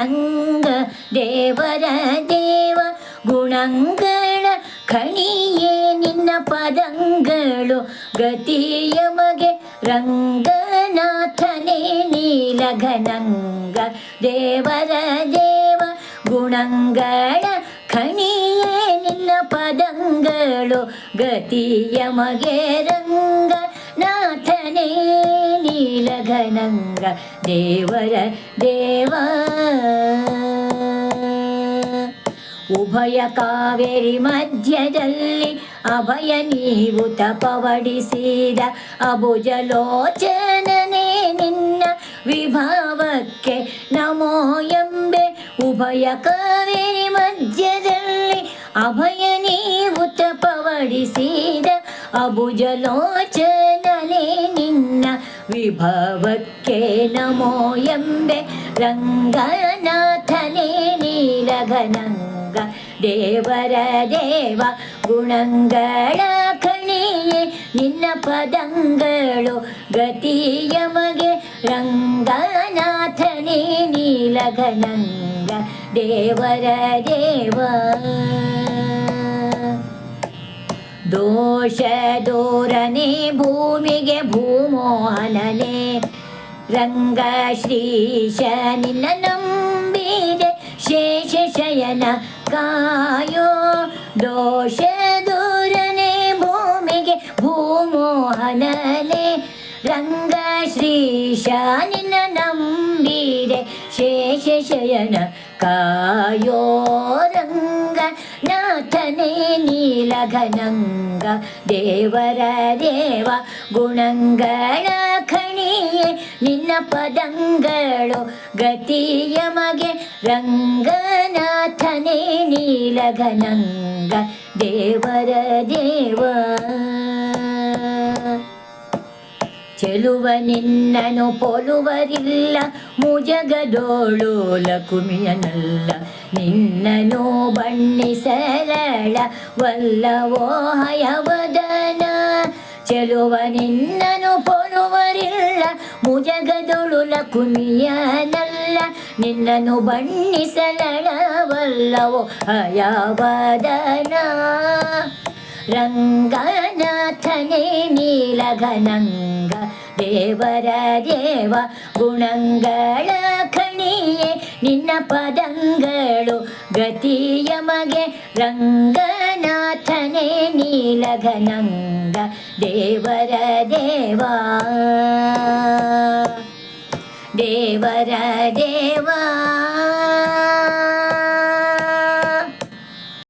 ರಂಗ ದೇವರ ದೇವ ಗುಣಂಗಳ ಖಣಿಯೇ ನಿನ್ನ ಪದಂಗಳು ಗತಿಯಮಗೆ ರಂಗನಾಥನೇ ನೀಲಘನಂಗ ದೇವರ ದೇವ ಗುಣಂಗಳ ಖಣಿಯೇ ನಿನ್ನ ಪದಂಗಳು ಗತಿಯಮಗೆ ರಂಗನಾಥನೇ ನೀಲಘನಂಗ ದೇವರ ದೇವ ಉಭಯ ಕಾವೇರಿ ಮಧ್ಯದಲ್ಲಿ ಅಭಯ ನೀವು ತಪವಡಿಸಿದ ಅಬುಜಲೋಚನನೇ ನಿನ್ನ ವಿಭಾವಕ್ಕೆ ನಮೋ ಎಂಬೆ ಉಭಯ ಕಾವೇರಿ ಮಧ್ಯದಲ್ಲಿ ಅಭಯ ನೀವು ತಪವಡಿಸಿದ ಅಬುಜಲೋಚನನೇ ನಿನ್ನ ವಿಭಾವಕ್ಕೆ ನಮೋ ಎಂಬೆ ರಂಗನಾಥನೇ ನೀಲಘನಂಗ ದೇವರ ದೇವ ಗುಣಂಗಳ ಖಣಿಯೇ ನಿನ್ನ ಪದಂಗಳು ಗತಿಯಮಗೆ ರಂಗನಾಥನೇ ನೀಲಘನಂಗ ದೇವರ ದೇವ ದೋಷ ದೂರನೇ ಭೂಮಿಗೆ ಭೂಮೋಹನನೇ ರಂಗ ಶ್ರೀಶ ನಿನ್ನ ನಂಬಿದೆ ಶೇಷ ಶಯನ ಕಾಯೋ ದೋಷ ದೂರನೇ ಭೂಮಿಗೆ ಭೂಮೋಹನನೇ ರಂಗ ಶ್ರೀಶ ನಿನ್ನ ನಂಬಿದೆ ಶೇಷ ಶಯನ ಕಾಯೋ ರಂಗ ನಾಥನೇ ನೀಲಘನಂಗ ದೇವರ ದೇವ ಗುಣಂಗಳ ಖಣಿಯೇ ನಿನ್ನ ಪದಂಗಳು ಗತಿಯಮಗೆ ರಂಗನಾಥನೇ ನೀಲಘನಂಗ ದೇವರ ದೇವ ಚೆಲುವ ನಿನ್ನನು ಪೊಲುವರಿಲ್ಲ ಮುಜಗದೋಳು ಲಕುಮಿಯನಲ್ಲ ನಿನ್ನನು ಬಣ್ಣಿಸಲಳ ವಲ್ಲವೋ ಹಯವದನ ಚೆಲುವ ನಿನ್ನನು ಪೊಲುವರಿಲ್ಲ ಮುಜಗದೋಳು ಲಕುಮಿಯನಲ್ಲ ನಿನ್ನನು ಬಣ್ಣಿಸಲಳ ವಲ್ಲವೋ ಹಯವದನ ರಂಗನಾಥನೇ ನೀಲಘನಂಗ ದೇವರ ದೇವ ಗುಣಂಗಳ ಖಣಿಯೇ ನಿನ್ನ ಪದಂಗಳು ಗತಿಯಮಗೆ ರಂಗನಾಥನೇ ನೀಲಘನಂಗ ದೇವರ ದೇವ ದೇವರ ದೇವ